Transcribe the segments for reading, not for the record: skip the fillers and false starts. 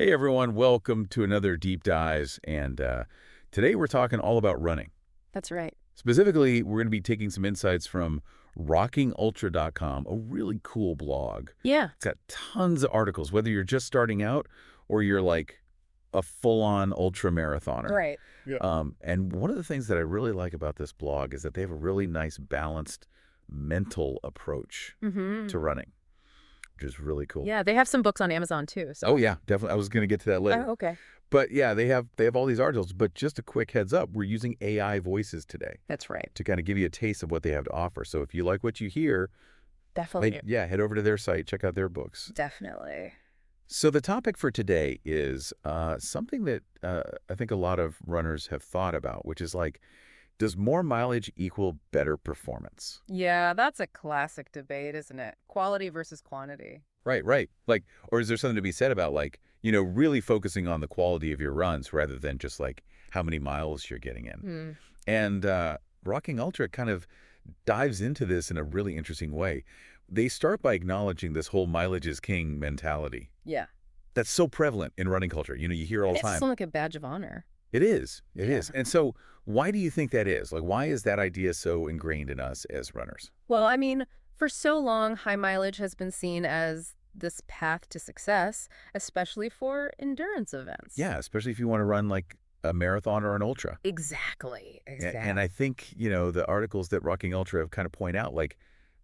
Hey everyone, welcome to another Deep Dives, and today we're talking all about running. That's right. Specifically, we're going to be taking some insights from rockingultra.com, a really cool blog. Yeah. It's got tons of articles, whether you're just starting out or you're like a full-on ultra marathoner. Right. Yeah. And one of the things that I really like about this blog is that they have a really nice balanced mental approach to running, which is really cool. Yeah, they have some books on Amazon too. So. Oh yeah, definitely. I was going to get to that later. Oh, okay. But yeah, they have all these articles. But just a quick heads up, we're using AI voices today That's right. to kind of give you a taste of what they have to offer. So if you like what you hear, Definitely. head over to their site, check out their books. Definitely. So the topic for today is something that I think a lot of runners have thought about, which is like, does more mileage equal better performance? Yeah, that's a classic debate, isn't it? Quality versus quantity. Right, right. Like, or is there something to be said about like, really focusing on the quality of your runs rather than just like how many miles you're getting in? And Rocking Ultra kind of dives into this in a really interesting way. They start by acknowledging this whole mileage is king mentality. Yeah. That's so prevalent in running culture. You hear all the time. It's like a badge of honor. It is. It Yeah. is. And so why do you think that is? Like, why is that idea so ingrained in us as runners? Well, I mean, for so long, high mileage has been seen as this path to success, especially for endurance events. Yeah, especially if you want to run like a marathon or an ultra. Exactly. And I think, the articles that Rocking Ultra have kind of point out, like,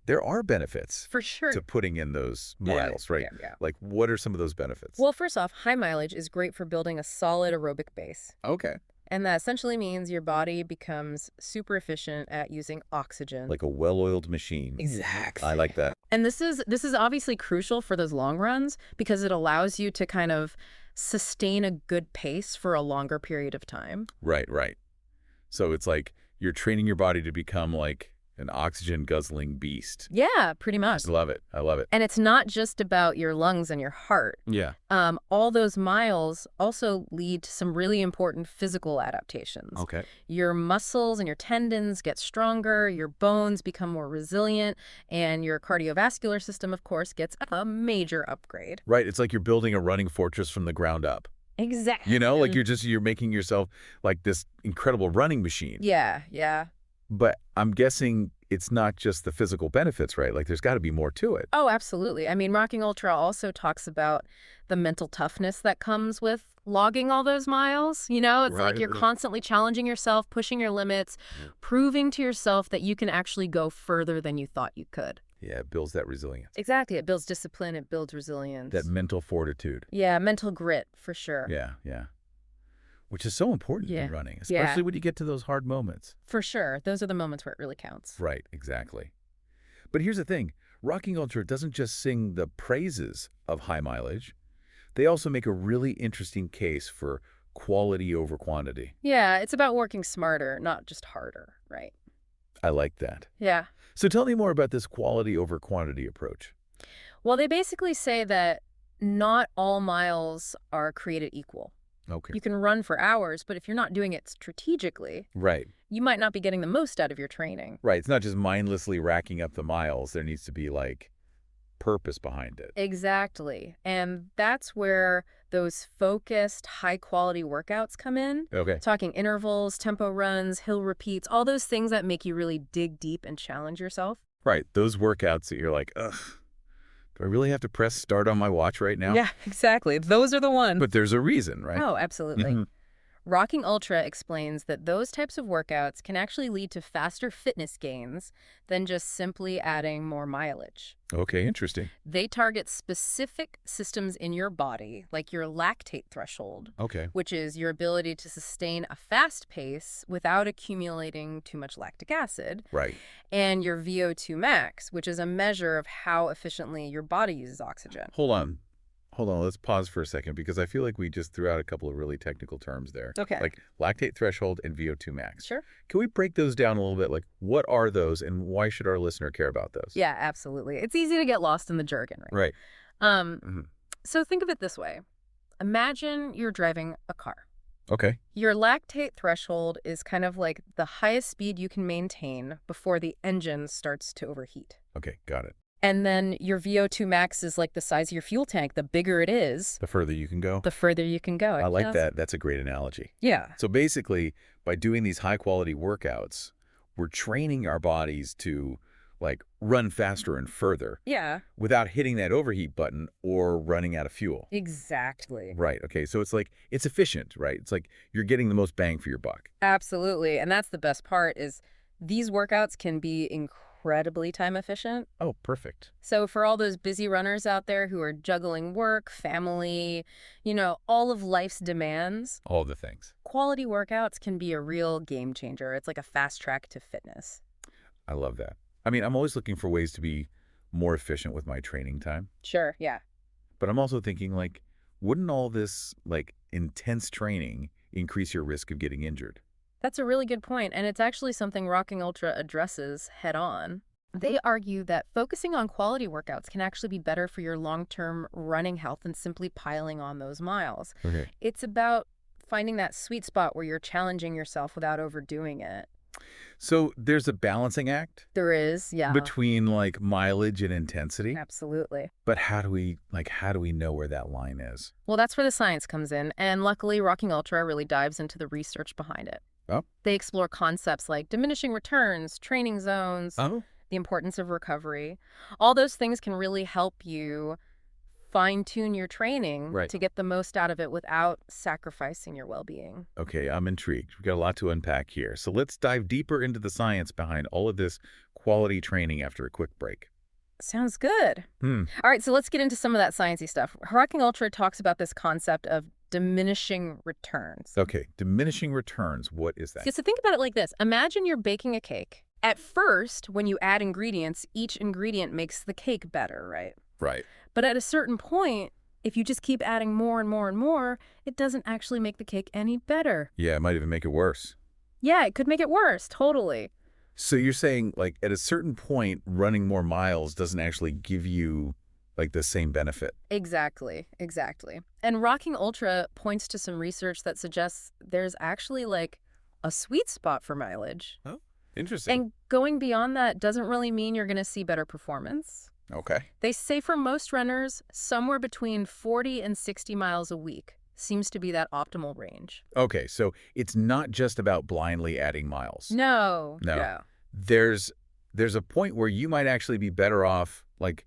there are benefits For sure. to putting in those miles, right? Yeah. Like, what are some of those benefits? Well, first off, high mileage is great for building a solid aerobic base. Okay. And that essentially means your body becomes super efficient at using oxygen. Like a well-oiled machine. Exactly. I like that. And this is obviously crucial for those long runs because it allows you to kind of sustain a good pace for a longer period of time. Right, right. So it's like you're training your body to become like an oxygen-guzzling beast. Yeah, pretty much. I love it. I love it. And it's not just about your lungs and your heart. Yeah. All those miles also lead to some really important physical adaptations. Okay. Your muscles and your tendons get stronger, your bones become more resilient, and your cardiovascular system, of course, gets a major upgrade. Right. It's like you're building a running fortress from the ground up. Exactly. Like you're making yourself like this incredible running machine. Yeah. But I'm guessing it's not just the physical benefits, right? Like there's got to be more to it. Oh, absolutely. I mean, Rocking Ultra also talks about the mental toughness that comes with logging all those miles. It's like Right. you're constantly challenging yourself, pushing your limits, proving to yourself that you can actually go further than you thought you could. Yeah, it builds that resilience, Exactly. It builds discipline. It builds resilience. that mental fortitude. Yeah, mental grit, for sure. Yeah. Which is so important Yeah. in running, Yeah. especially when you get to those hard moments. For sure. Those are the moments where it really counts. Right, exactly. But here's the thing. Rocking Ultra doesn't just sing the praises of high mileage. They also make a really interesting case for quality over quantity. Yeah, it's about working smarter, not just harder, right? I like that. Yeah. So tell me more about this quality over quantity approach. Well, they basically say that not all miles are created equal. Okay. You can run for hours, but if you're not doing it strategically, Right. you might not be getting the most out of your training. Right. It's not just mindlessly racking up the miles. There needs to be like purpose behind it. Exactly. And that's where those focused, high-quality workouts come in. Okay. Talking intervals, tempo runs, hill repeats, all those things that make you really dig deep and challenge yourself. Right. Those workouts that you're like, ugh, do I really have to press start on my watch right now? Yeah, exactly. Those are the ones. But there's a reason, right? Oh, absolutely. Mhm. Rocking Ultra explains that those types of workouts can actually lead to faster fitness gains than just simply adding more mileage. Okay, interesting. They target specific systems in your body, like your lactate threshold, Okay. which is your ability to sustain a fast pace without accumulating too much lactic acid, Right. and your VO2 max, which is a measure of how efficiently your body uses oxygen. Hold on. Let's pause for a second because I feel like we just threw out a couple of really technical terms there. Okay. Like lactate threshold and VO2 max. Sure. Can we break those down a little bit? Like what are those and why should our listener care about those? Yeah, absolutely. It's easy to get lost in the jargon, right? Right. Mhm. So think of it this way. Imagine you're driving a car. Okay. Your lactate threshold is kind of like the highest speed you can maintain before the engine starts to overheat. Okay, got it. And then your VO2 max is like the size of your fuel tank. The bigger it is, The further you can go. the further you can go. I like that. That's a great analogy. Yeah. So basically, by doing these high-quality workouts, we're training our bodies to, like, run faster and further Yeah. without hitting that overheat button or running out of fuel. Exactly. Right. Okay. So it's like, it's efficient, right? It's like you're getting the most bang for your buck. Absolutely. And that's the best part is these workouts can be incredibly time efficient. Oh, perfect. So for all those busy runners out there who are juggling work, family, all of life's demands, All the things. quality workouts can be a real game changer. It's like a fast track to fitness. I love that. I mean, I'm always looking for ways to be more efficient with my training time. Sure, yeah. But I'm also thinking, like, wouldn't all this, like, intense training increase your risk of getting injured? That's a really good point, and it's actually something Rocking Ultra addresses head on. They argue that focusing on quality workouts can actually be better for your long-term running health than simply piling on those miles. Okay. It's about finding that sweet spot where you're challenging yourself without overdoing it. So there's a balancing act There is, yeah. between, like, mileage and intensity. Absolutely. But how do we know where that line is? Well, that's where the science comes in, and luckily Rocking Ultra really dives into the research behind it. Oh. They explore concepts like diminishing returns, training zones, Oh. the importance of recovery. All those things can really help you fine-tune your training Right. to get the most out of it without sacrificing your well-being. Okay, I'm intrigued. We've got a lot to unpack here. So let's dive deeper into the science behind all of this quality training after a quick break. Sounds good. Hmm. All right, so let's get into some of that sciencey stuff. Rocking Ultra talks about this concept of diminishing returns. Okay, diminishing returns. What is that? So think about it like this. Imagine you're baking a cake. At first, when you add ingredients, each ingredient makes the cake better, right? Right. But at a certain point, if you just keep adding more and more and more, it doesn't actually make the cake any better. Yeah, it might even make it worse. Yeah, it could make it worse, totally. So you're saying, like, at a certain point, running more miles doesn't actually give you, like, the same benefit. Exactly. And Rocking Ultra points to some research that suggests there's actually, like, a sweet spot for mileage. Oh, interesting. And going beyond that doesn't really mean you're going to see better performance. Okay. They say for most runners, somewhere between 40 and 60 miles a week seems to be that optimal range. Okay, so it's not just about blindly adding miles. No. There's a point where you might actually be better off, like,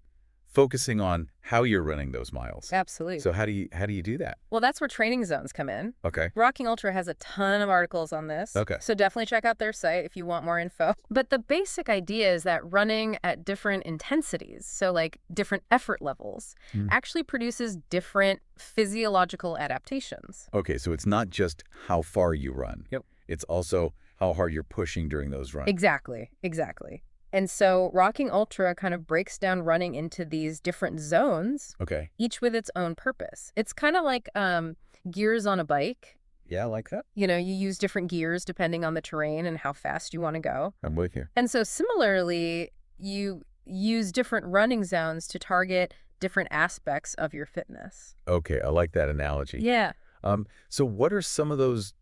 focusing on how you're running those miles. Absolutely. So how do you do that? Well, that's where training zones come in. Okay. Rocking Ultra has a ton of articles on this. Okay. So definitely check out their site if you want more info. But the basic idea is that running at different intensities, so like different effort levels, actually produces different physiological adaptations. Okay, so it's not just how far you run. Yep. It's also how hard you're pushing during those runs. Exactly. And so Rocking Ultra kind of breaks down running into these different zones, Okay. each with its own purpose. It's kind of like gears on a bike. Yeah, I like that. You use different gears depending on the terrain and how fast you want to go. I'm with you. And so similarly, you use different running zones to target different aspects of your fitness. Okay, I like that analogy. Yeah. So what are some of those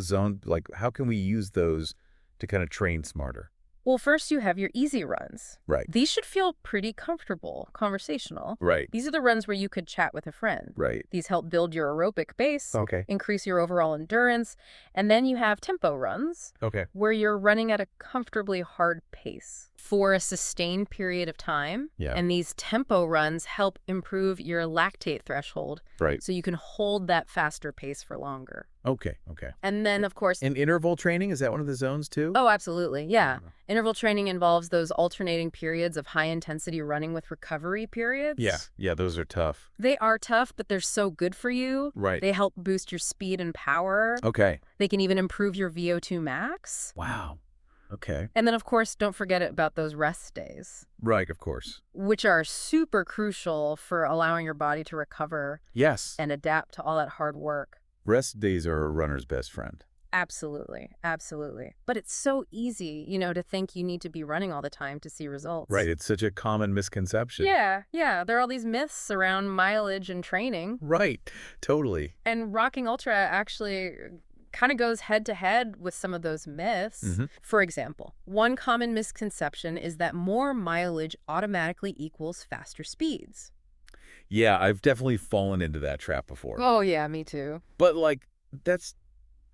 zones, like, how can we use those to kind of train smarter? Well, first you have your easy runs. Right. These should feel pretty comfortable, conversational. Right. These are the runs where you could chat with a friend. Right. These help build your aerobic base, Okay. increase your overall endurance. And then you have tempo runs, Okay. where you're running at a comfortably hard pace for a sustained period of time. Yeah. And these tempo runs help improve your lactate threshold, Right. so you can hold that faster pace for longer. Okay. And then, of course... And interval training, is that one of the zones too? Oh, absolutely. Yeah. Interval training involves those alternating periods of high-intensity running with recovery periods. Yeah, those are tough. They are tough, but they're so good for you. Right. They help boost your speed and power. Okay. They can even improve your VO2 max. Wow. Okay. And then, of course, don't forget about those rest days, Right, of course. which are super crucial for allowing your body to recover Yes. and adapt to all that hard work. Rest days are a runner's best friend. Absolutely. But it's so easy, to think you need to be running all the time to see results. Right, it's such a common misconception. Yeah. There are all these myths around mileage and training. Right, totally. And Rocking Ultra actually kind of goes head to head with some of those myths. For example, one common misconception is that more mileage automatically equals faster speeds. Yeah, I've definitely fallen into that trap before. Oh, yeah, me too. But, like, that's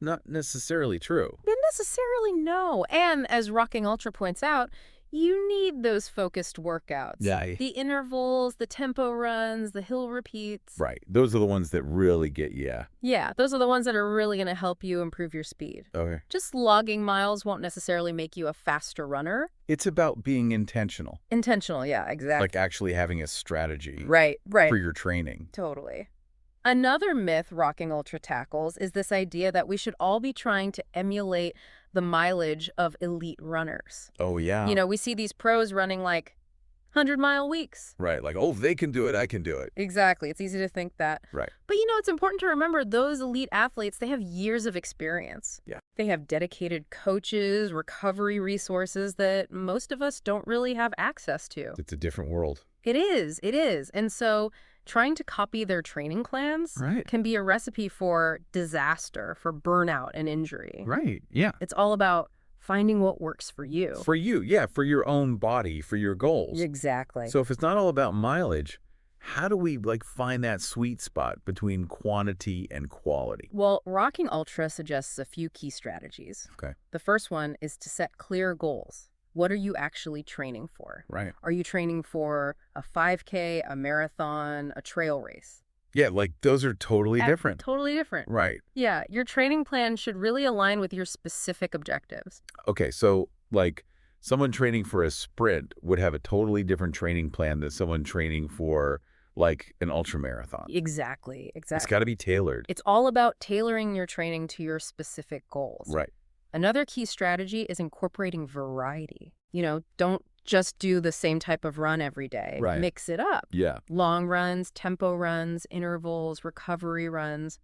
not necessarily true. Not necessarily, no. And as Rocking Ultra points out, you need those focused workouts. Yeah. The intervals, the tempo runs, the hill repeats. Right. Those are the ones that really get you. Yeah, those are the ones that are really going to help you improve your speed. Okay. Just logging miles won't necessarily make you a faster runner. It's about being intentional. Intentional, yeah, exactly. Like actually having a strategy Right. for your training. Totally. Another myth Rocking Ultra tackles is this idea that we should all be trying to emulate the mileage of elite runners. Oh, yeah. You know, we see these pros running like 100-mile weeks. Right. Like, oh, if they can do it, I can do it. Exactly. It's easy to think that. Right. But, you know, it's important to remember those elite athletes, they have years of experience. Yeah. They have dedicated coaches, recovery resources that most of us don't really have access to. It's a different world. It is. It is. And so trying to copy their training plans can be a recipe for disaster, for burnout and injury. Right. Yeah. It's all about finding what works for you. For you. Yeah. For your own body, for your goals. Exactly. So if it's not all about mileage, how do we find that sweet spot between quantity and quality? Well, Rocking Ultra suggests a few key strategies. Okay. The first one is to set clear goals. What are you actually training for? Right. Are you training for a 5K, a marathon, a trail race? Yeah, those are totally different. Totally different. Right. Yeah, your training plan should really align with your specific objectives. Okay, so someone training for a sprint would have a totally different training plan than someone training for an ultra marathon. Exactly. It's got to be tailored. It's all about tailoring your training to your specific goals. Right. Another key strategy is incorporating variety. You know, don't just do the same type of run every day. Right. Mix it up. Yeah. Long runs, tempo runs, intervals, recovery runs.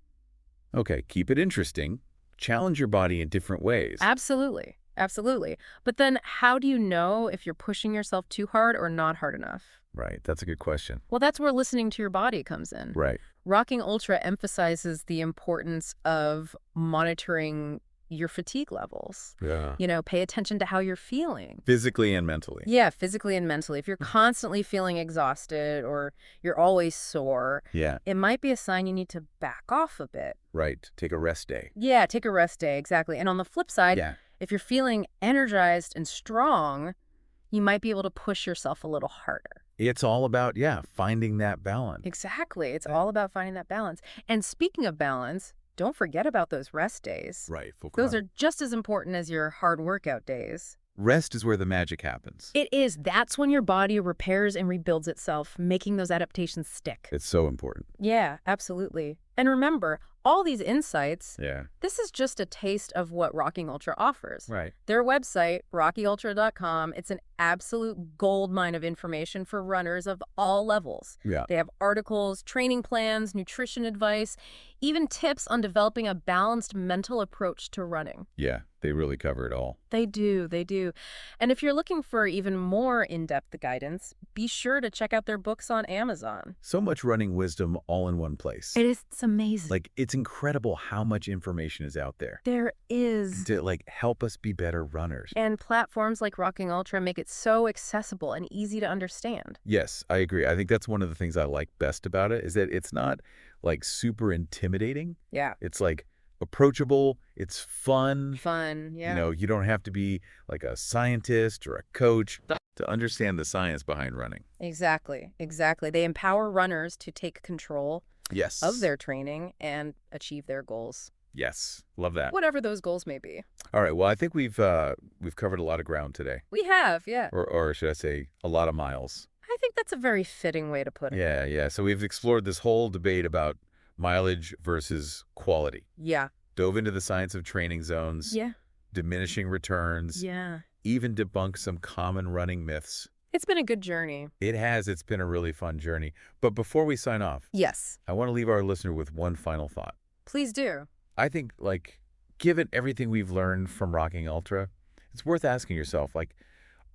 Okay, keep it interesting. Challenge your body in different ways. Absolutely. Absolutely. But then how do you know if you're pushing yourself too hard or not hard enough? Right, that's a good question. Well, that's where listening to your body comes in. Right. Rocking Ultra emphasizes the importance of monitoring your fatigue levels. Yeah. You know, pay attention to how you're feeling. Physically and mentally. Yeah, physically and mentally. If you're constantly feeling exhausted or you're always sore, Yeah. it might be a sign you need to back off a bit. Right. Take a rest day. Yeah, take a rest day, exactly. And on the flip side, Yeah. if you're feeling energized and strong, you might be able to push yourself a little harder. It's all about, finding that balance. Exactly. It's all about finding that balance. And speaking of balance, don't forget about those rest days. Right. Those are just as important as your hard workout days. Rest is where the magic happens. It is. That's when your body repairs and rebuilds itself, making those adaptations stick. It's so important. Yeah, absolutely. And remember, all these insights, Yeah. this is just a taste of what Rocking Ultra offers. Right. Their website, rockyultra.com, it's an absolute goldmine of information for runners of all levels. Yeah. They have articles, training plans, nutrition advice, even tips on developing a balanced mental approach to running. Yeah. They really cover it all. They do. They do. And if you're looking for even more in-depth guidance, be sure to check out their books on Amazon. So much running wisdom all in one place. It's amazing. It's incredible how much information is out there There is. to help us be better runners. And platforms like Rocking Ultra make it so accessible and easy to understand. Yes, I agree. I think that's one of the things I like best about it is that it's not super intimidating. Yeah. It's approachable. It's fun. Fun, yeah. You know, you don't have to be a scientist or a coach to understand the science behind running. Exactly. Exactly. They empower runners to take control Yes. of their training and achieve their goals, Yes. Love that. whatever those goals may be. All right. Well, I think we've covered a lot of ground today. We have, yeah. Or should I say a lot of miles. I think that's a very fitting way to put it. Yeah, yeah. So we've explored this whole debate about mileage versus quality. Yeah. Dove into the science of training zones, Yeah. diminishing returns, Yeah. even debunked some common running myths. It's been a good journey. It has. It's been a really fun journey. But before we sign off, Yes. I want to leave our listener with one final thought. Please do. I think, given everything we've learned from Rocking Ultra, it's worth asking yourself,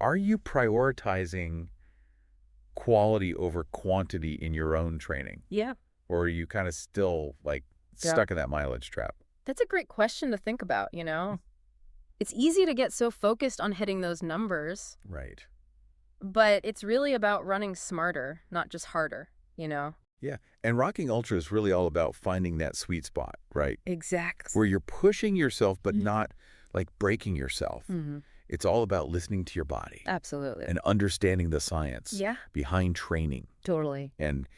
are you prioritizing quality over quantity in your own training? Yeah. Or are you kind of still, stuck in that mileage trap? That's a great question to think about, you know? It's easy to get so focused on hitting those numbers, Right. but it's really about running smarter, not just harder, you know? Yeah. And rocking ultra is really all about finding that sweet spot, right? Exactly. Where you're pushing yourself but not like breaking yourself. Mm-hmm. It's all about listening to your body Absolutely. and understanding the science Yeah, behind training totally. and,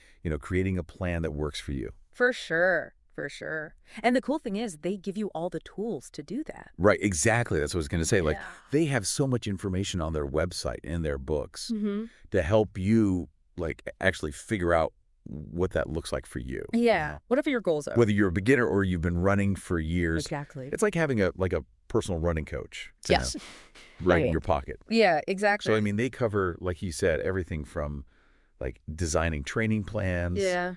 creating a plan that works for you. For sure. For sure. And the cool thing is they give you all the tools to do that. Right, exactly. That's what I was going to say. Like, Yeah. they have so much information on their website and their books Mm-hmm. to help you, like, actually figure out what that looks like for you. Yeah. Whatever your goals are. Whether you're a beginner or you've been running for years. Exactly. It's like having a personal running coach. Yes. Right in your pocket. Yeah, exactly. So, I mean, they cover, like you said, everything from, like, designing training plans, Yeah.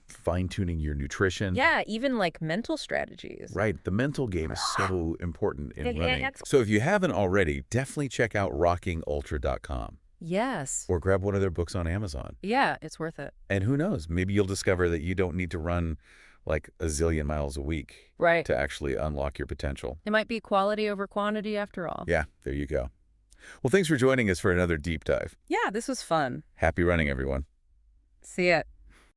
fine-tuning your nutrition. Yeah, even like mental strategies. Right. The mental game is so important in Yeah, running. that's- So if you haven't already, definitely check out rockingultra.com Yes. or grab one of their books on Amazon. Yeah, it's worth it. And who knows, maybe you'll discover that you don't need to run like a zillion miles a week Right. to actually unlock your potential. It might be quality over quantity after all. Yeah, there you go. Well, thanks for joining us for another deep dive. Yeah, this was fun. Happy running, everyone. See ya.